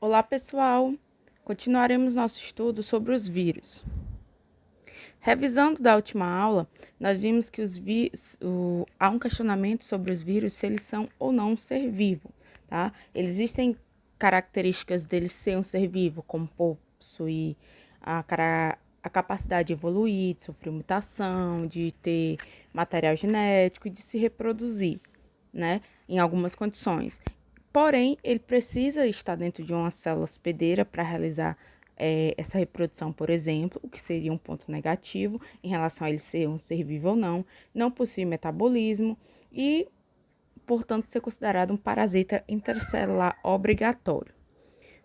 Olá, pessoal! Continuaremos nosso estudo sobre os vírus. Revisando da última aula, nós vimos que há um questionamento sobre os vírus, se eles são ou não um ser vivo, tá? Existem características deles ser um ser vivo, como possuir a capacidade de evoluir, de sofrer mutação, de ter material genético e de se reproduzir, né? Em algumas condições. Porém, ele precisa estar dentro de uma célula hospedeira para realizar essa reprodução, por exemplo, o que seria um ponto negativo em relação a ele ser um ser vivo ou não, não possui metabolismo e, portanto, ser considerado um parasita intracelular obrigatório.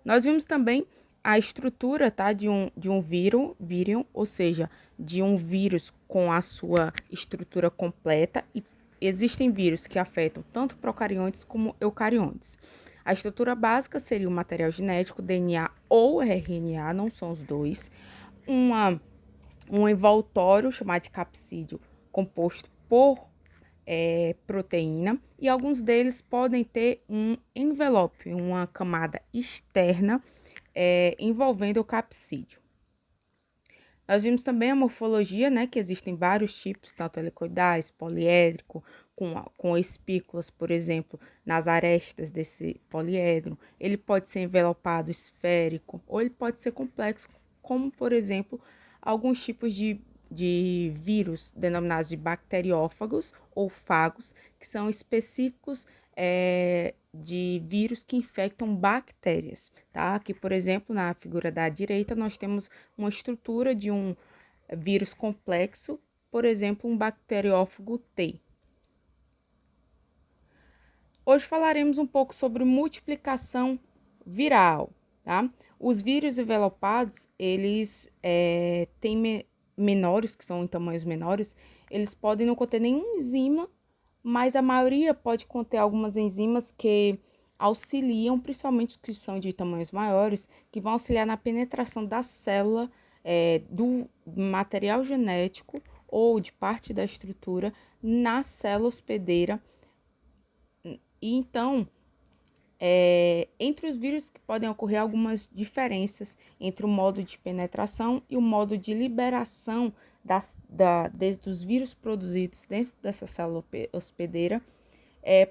Nós vimos também a estrutura, tá, de um vírion, ou seja, de um vírus com a sua estrutura completa, e existem vírus que afetam tanto procariontes como eucariontes. A estrutura básica seria o material genético, DNA ou RNA, não são os dois, um envoltório chamado de capsídeo, composto por proteína, e alguns deles podem ter um envelope, uma camada externa envolvendo o capsídeo. Nós vimos também a morfologia, né, que existem vários tipos, tanto helicoidais, poliédrico, com espículas, por exemplo, nas arestas desse poliedro. Ele pode ser envelopado esférico ou ele pode ser complexo, como, por exemplo, alguns tipos de vírus denominados de bacteriófagos ou fagos, que são específicos de vírus que infectam bactérias, tá? Aqui, por exemplo, na figura da direita, nós temos uma estrutura de um vírus complexo, por exemplo, um bacteriófago T. Hoje falaremos um pouco sobre multiplicação viral, tá? Os vírus envelopados, eles têm menores, que são em tamanhos menores, eles podem não conter nenhuma enzima, mas a maioria pode conter algumas enzimas que auxiliam, principalmente os que são de tamanhos maiores, que vão auxiliar na penetração da célula, do material genético ou de parte da estrutura na célula hospedeira. E então, entre os vírus que podem ocorrer algumas diferenças entre o modo de penetração e o modo de liberação dos vírus produzidos dentro dessa célula hospedeira.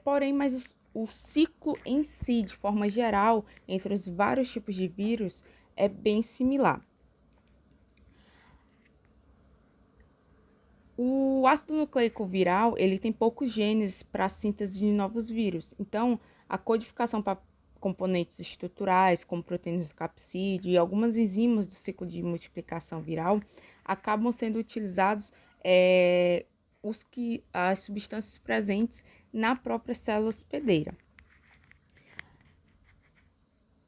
Porém, mas o ciclo em si, de forma geral, entre os vários tipos de vírus, é bem similar. O ácido nucleico viral, ele tem poucos genes para a síntese de novos vírus. Então, a codificação para componentes estruturais, como proteínas do capsídeo e algumas enzimas do ciclo de multiplicação viral, acabam sendo utilizados as substâncias presentes na própria célula hospedeira.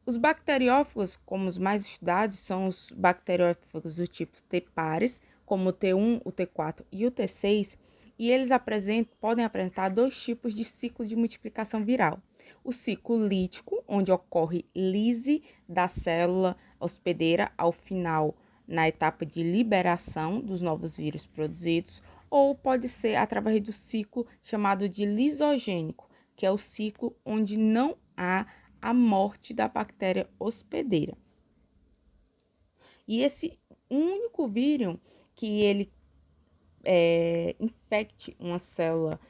Os bacteriófagos, como os mais estudados, são os bacteriófagos do tipo T. pares, como o T1, o T4 e o T6, e eles podem apresentar dois tipos de ciclo de multiplicação viral. O ciclo lítico, onde ocorre lise da célula hospedeira ao final, na etapa de liberação dos novos vírus produzidos, ou pode ser através do ciclo chamado de lisogênico, que é o ciclo onde não há a morte da bactéria hospedeira. E esse único vírus que ele infecte uma célula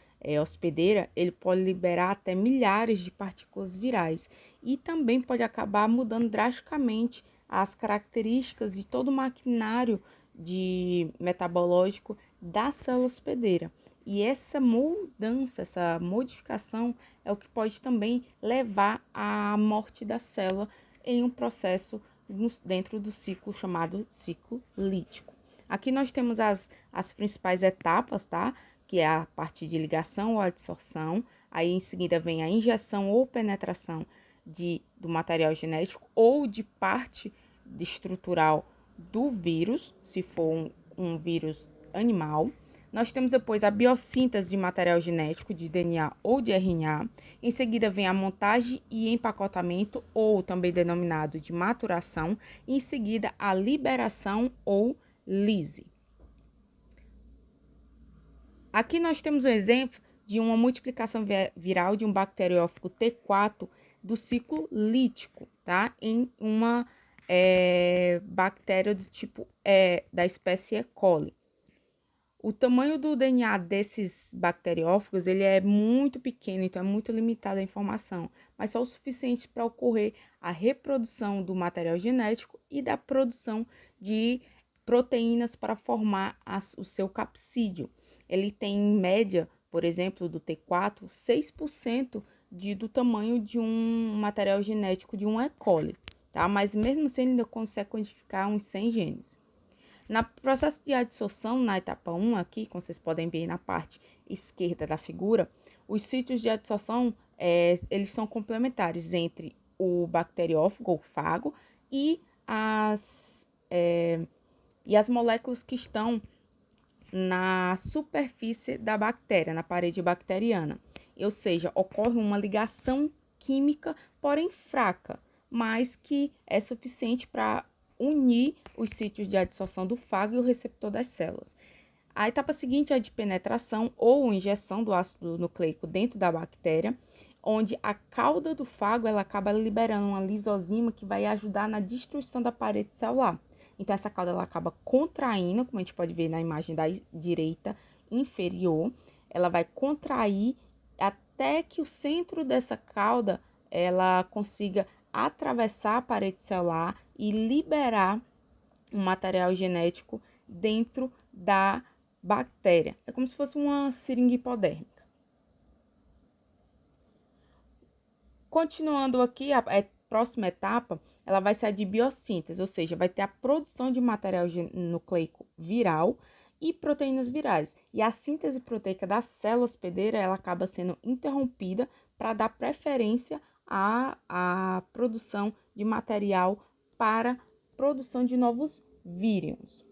hospedeira, ele pode liberar até milhares de partículas virais e também pode acabar mudando drasticamente as características de todo o maquinário metabológico da célula hospedeira. E essa mudança, essa modificação é o que pode também levar à morte da célula em um processo dentro do ciclo chamado ciclo lítico. Aqui nós temos as principais etapas, tá? Que é a parte de ligação ou adsorção. Aí em seguida vem a injeção ou penetração do material genético ou de parte estrutural do vírus, se for um vírus animal. Nós temos depois a biossíntese de material genético, de DNA ou de RNA. Em seguida vem a montagem e empacotamento, ou também denominado de maturação. E em seguida a liberação ou lise. Aqui nós temos um exemplo de uma multiplicação viral de um bacteriófago T4 do ciclo lítico. tá? Em uma bactéria do tipo da espécie E. coli. O tamanho do DNA desses bacteriófagos, ele é muito pequeno, então é muito limitada a informação, mas só o suficiente para ocorrer a reprodução do material genético e da produção de proteínas para formar o seu capsídeo. Ele tem, em média, por exemplo, do T4, 6% do tamanho de um material genético de um E. coli, tá? Mas mesmo assim, ele ainda consegue codificar uns 100 genes. No processo de adsorção, na etapa 1 aqui, como vocês podem ver na parte esquerda da figura, os sítios de adsorção, eles são complementares entre o bacteriófago, ou fago, e as moléculas que estão na superfície da bactéria, na parede bacteriana. Ou seja, ocorre uma ligação química, porém fraca, mas que é suficiente para unir os sítios de adsorção do fago e o receptor das células. A etapa seguinte é a de penetração ou injeção do ácido nucleico dentro da bactéria, onde a cauda do fago ela acaba liberando uma lisozima que vai ajudar na destruição da parede celular. Então, essa cauda ela acaba contraindo, como a gente pode ver na imagem da direita inferior, ela vai contrair até que o centro dessa cauda ela consiga atravessar a parede celular e liberar um material genético dentro da bactéria. É como se fosse uma seringa hipodérmica. Continuando aqui, a próxima etapa, ela vai ser a de biossíntese, ou seja, vai ter a produção de material nucleico viral e proteínas virais. E a síntese proteica da célula hospedeira, ela acaba sendo interrompida para dar preferência à produção de material para produção de novos vírions.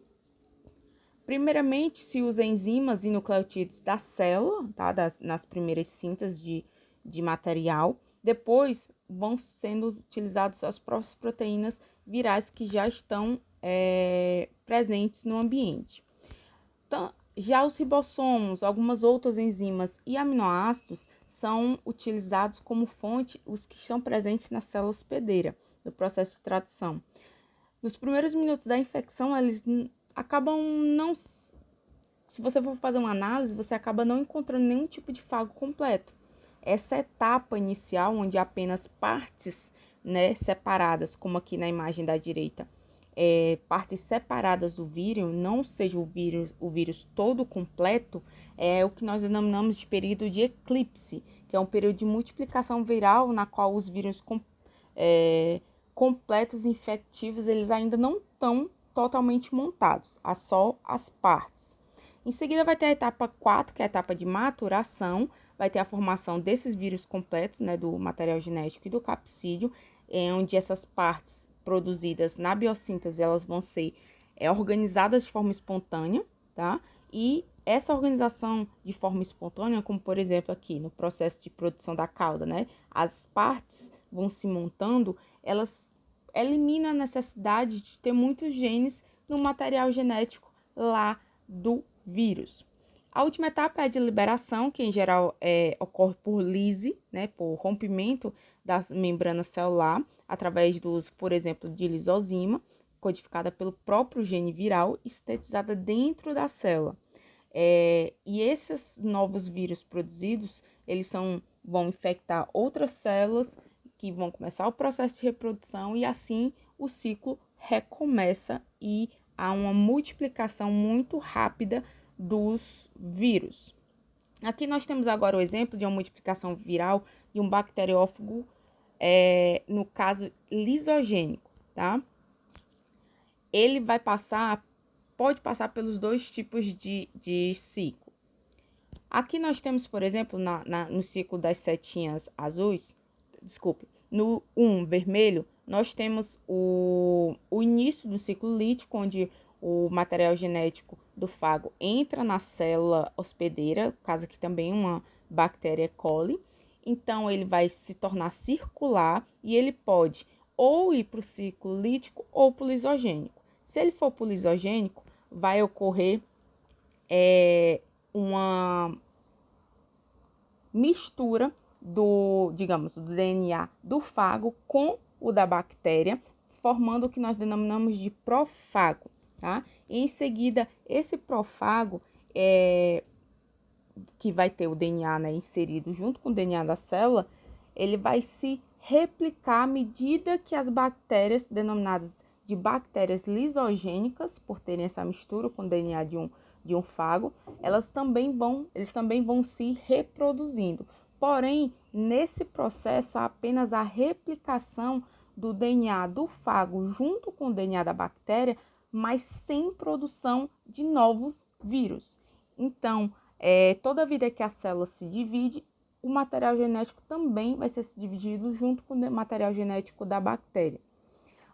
Primeiramente, se usa enzimas e nucleotídeos da célula, tá? Nas primeiras sínteses de material. Depois, vão sendo utilizadas as próprias proteínas virais que já estão presentes no ambiente. Então, já os ribossomos, algumas outras enzimas e aminoácidos são utilizados como fonte os que estão presentes na célula hospedeira, no processo de tradução. Nos primeiros minutos da infecção, eles acabam não... Se você for fazer uma análise, você acaba não encontrando nenhum tipo de fago completo. Essa etapa inicial, onde apenas partes, né, separadas, como aqui na imagem da direita, partes separadas do vírus, não seja o vírus todo completo, é o que nós denominamos de período de eclipse, que é um período de multiplicação viral na qual os vírus completos infectivos, eles ainda não estão totalmente montados, há só as partes. Em seguida vai ter a etapa 4, que é a etapa de maturação, vai ter a formação desses vírus completos, né, do material genético e do capsídeo, onde essas partes produzidas na biossíntese, elas vão ser organizadas de forma espontânea, tá? E essa organização de forma espontânea, como por exemplo aqui no processo de produção da cauda, né? As partes vão se montando, elas eliminam a necessidade de ter muitos genes no material genético lá do vírus. A última etapa é a de liberação, que em geral ocorre por lise, né, por rompimento da membrana celular, através do uso, por exemplo, de lisozima, codificada pelo próprio gene viral, sintetizada dentro da célula. E esses novos vírus produzidos, eles vão infectar outras células que vão começar o processo de reprodução e assim o ciclo recomeça e há uma multiplicação muito rápida dos vírus. Aqui nós temos agora o exemplo de uma multiplicação viral de um bacteriófago, no caso lisogênico, tá? Ele pode passar pelos dois tipos de ciclo. Aqui nós temos, por exemplo, no ciclo das setinhas azuis, no 1 vermelho, nós temos o início do ciclo lítico, onde o material genético do fago entra na célula hospedeira, no caso aqui também uma bactéria E. coli. Então, ele vai se tornar circular e ele pode ou ir para o ciclo lítico ou para o lisogênico. Se ele for para o lisogênico, vai ocorrer uma mistura do DNA do fago com o da bactéria, formando o que nós denominamos de profago, tá? E em seguida, esse profago que vai ter o DNA, né, inserido junto com o DNA da célula, ele vai se replicar à medida que as bactérias, denominadas de bactérias lisogênicas, por terem essa mistura com o DNA de um fago, eles também vão se reproduzindo. Porém, nesse processo, há apenas a replicação do DNA do fago junto com o DNA da bactéria, mas sem produção de novos vírus. Então, toda vida que a célula se divide, o material genético também vai ser dividido junto com o material genético da bactéria.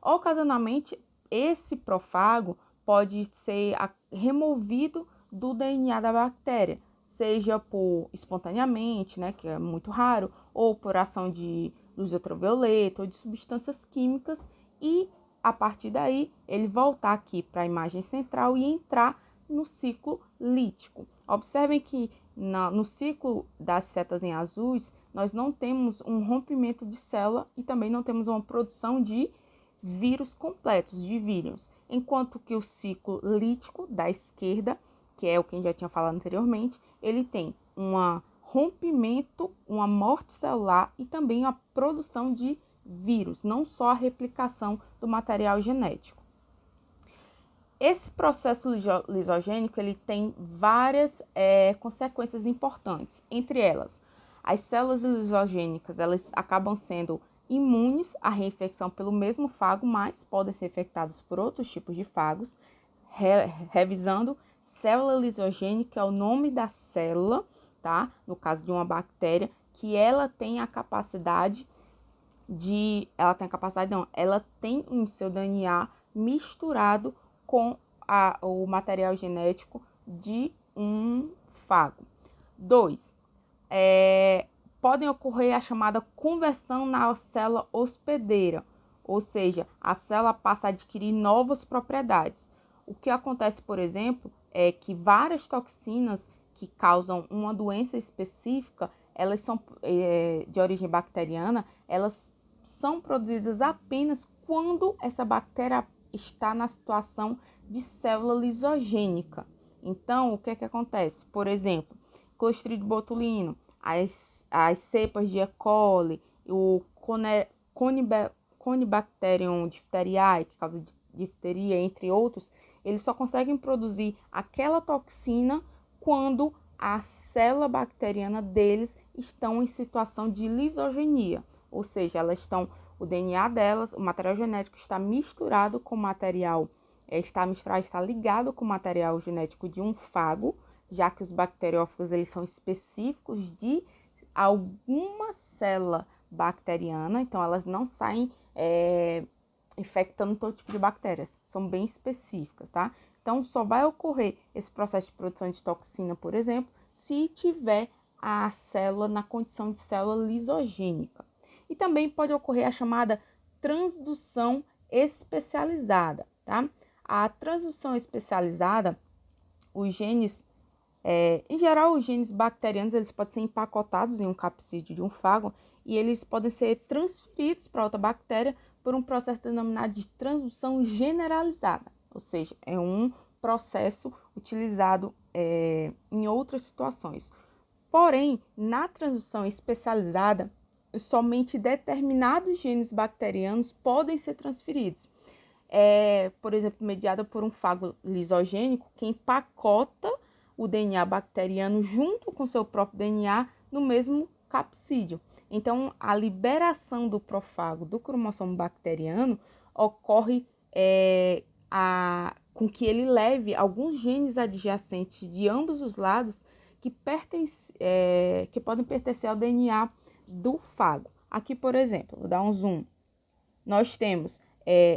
Ocasionalmente, esse profago pode ser removido do DNA da bactéria, seja por espontaneamente, né, que é muito raro, ou por ação de luz ultravioleta ou de substâncias químicas, e a partir daí ele voltar aqui para a imagem central e entrar no ciclo lítico. Observem que no ciclo das setas em azuis, nós não temos um rompimento de célula e também não temos uma produção de vírus completos, de vírions, enquanto que o ciclo lítico da esquerda, que é o que a gente já tinha falado anteriormente, ele tem um rompimento, uma morte celular e também a produção de vírus, não só a replicação do material genético. Esse processo lisogênico ele tem várias consequências importantes, entre elas, as células lisogênicas elas acabam sendo imunes à reinfecção pelo mesmo fago, mas podem ser infectados por outros tipos de fagos. Revisando, célula lisogênica é o nome da célula, tá? No caso de uma bactéria, que ela tem a capacidade ela tem em seu DNA misturado com o material genético de um fago. 2. Podem ocorrer a chamada conversão na célula hospedeira, ou seja, a célula passa a adquirir novas propriedades. O que acontece, por exemplo, é que várias toxinas que causam uma doença específica, elas são de origem bacteriana, elas são produzidas apenas quando essa bactéria está na situação de célula lisogênica. Então, o que acontece? Por exemplo, Clostridium botulino, as cepas de E. coli, o Conibacterium diphtheriae, que causa difteria, entre outros, eles só conseguem produzir aquela toxina quando a célula bacteriana deles estão em situação de lisogenia, ou seja, o DNA delas, o material genético está misturado com o material, está ligado com o material genético de um fago, já que os bacteriófagos eles são específicos de alguma célula bacteriana, então elas não saem infectando todo tipo de bactérias, são bem específicas, tá? Então, só vai ocorrer esse processo de produção de toxina, por exemplo, se tiver a célula na condição de célula lisogênica. E também pode ocorrer a chamada transdução especializada, tá? A transdução especializada, os genes, em geral, os genes bacterianos, eles podem ser empacotados em um capsídeo de um fago e eles podem ser transferidos para outra bactéria por um processo denominado de transdução generalizada, ou seja, é um processo utilizado em outras situações. Porém, na transdução especializada, somente determinados genes bacterianos podem ser transferidos. Por exemplo, mediada por um fago lisogênico que empacota o DNA bacteriano junto com seu próprio DNA no mesmo capsídeo. Então, a liberação do profago do cromossomo bacteriano ocorre com que ele leve alguns genes adjacentes de ambos os lados que podem pertencer ao DNA do fago. Aqui, por exemplo, vou dar um zoom. Nós temos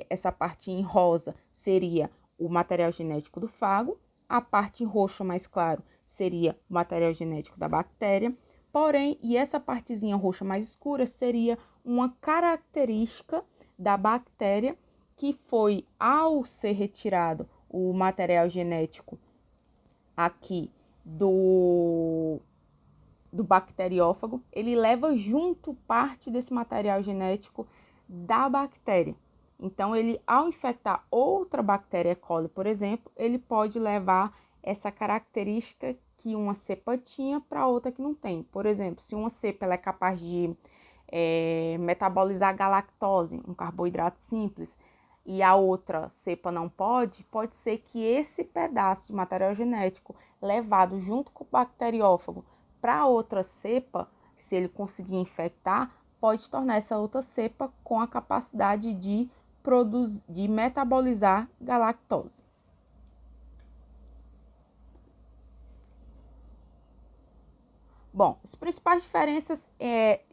essa parte em rosa seria o material genético do fago, a parte em roxo mais claro seria o material genético da bactéria, porém, e essa partezinha roxa mais escura seria uma característica da bactéria que foi, ao ser retirado o material genético aqui do bacteriófago, ele leva junto parte desse material genético da bactéria. Então, ele, ao infectar outra bactéria E. coli, por exemplo, ele pode levar essa característica que uma cepa tinha para outra que não tem. Por exemplo, se uma cepa ela é capaz de metabolizar galactose, um carboidrato simples, e a outra cepa não pode, pode ser que esse pedaço de material genético levado junto com o bacteriófago para outra cepa, se ele conseguir infectar, pode tornar essa outra cepa com a capacidade de metabolizar galactose. Bom, as principais diferenças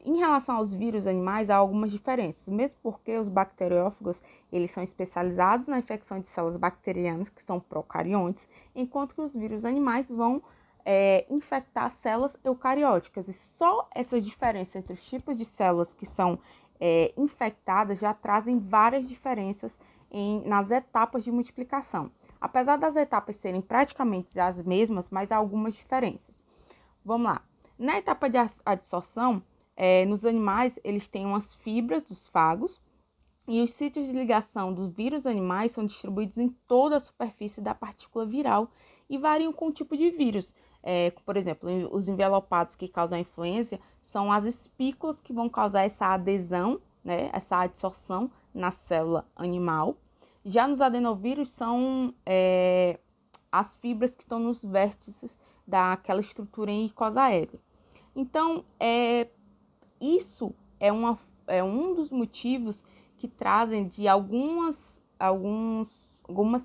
em relação aos vírus animais, há algumas diferenças, mesmo porque os bacteriófagos, eles são especializados na infecção de células bacterianas, que são procariontes, enquanto que os vírus animais vão infectar células eucarióticas. E só essa diferença entre os tipos de células que são infectadas já trazem várias diferenças nas etapas de multiplicação. Apesar das etapas serem praticamente as mesmas, mas há algumas diferenças. Vamos lá. Na etapa de adsorção, nos animais, eles têm umas fibras dos fagos e os sítios de ligação dos vírus animais são distribuídos em toda a superfície da partícula viral e variam com o tipo de vírus. Por exemplo, os envelopados que causam a influenza são as espículas que vão causar essa adesão, né, essa adsorção na célula animal. Já nos adenovírus são as fibras que estão nos vértices daquela estrutura em icosaedro. Então, isso é um dos motivos que trazem de algumas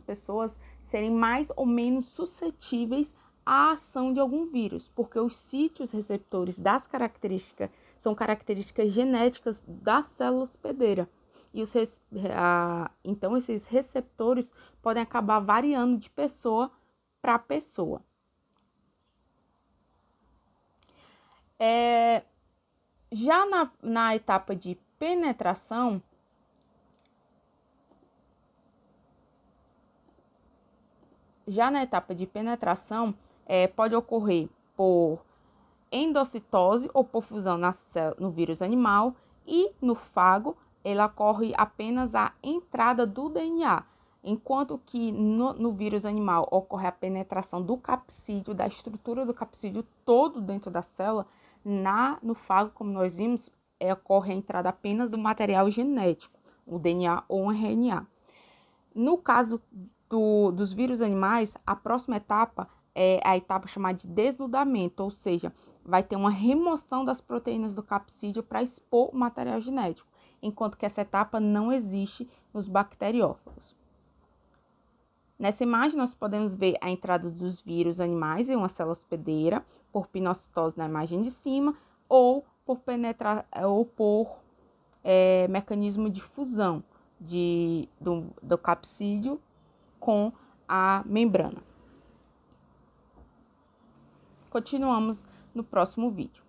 pessoas serem mais ou menos suscetíveis à ação de algum vírus, porque os sítios receptores das características são características genéticas da célula hospedeira. E então, esses receptores podem acabar variando de pessoa para pessoa. Já na etapa de penetração, pode ocorrer por endocitose ou por fusão no vírus animal, e no fago ela ocorre apenas a entrada do DNA, enquanto que no vírus animal ocorre a penetração do capsídeo, da estrutura do capsídeo todo dentro da célula. No fago, como nós vimos, ocorre a entrada apenas do material genético, o DNA ou o RNA. No caso dos vírus animais, a próxima etapa é a etapa chamada de desnudamento, ou seja, vai ter uma remoção das proteínas do capsídeo para expor o material genético, enquanto que essa etapa não existe nos bacteriófagos. Nessa imagem, nós podemos ver a entrada dos vírus animais em uma célula hospedeira, por pinocitose na imagem de cima, ou por mecanismo de fusão do capsídeo com a membrana. Continuamos no próximo vídeo.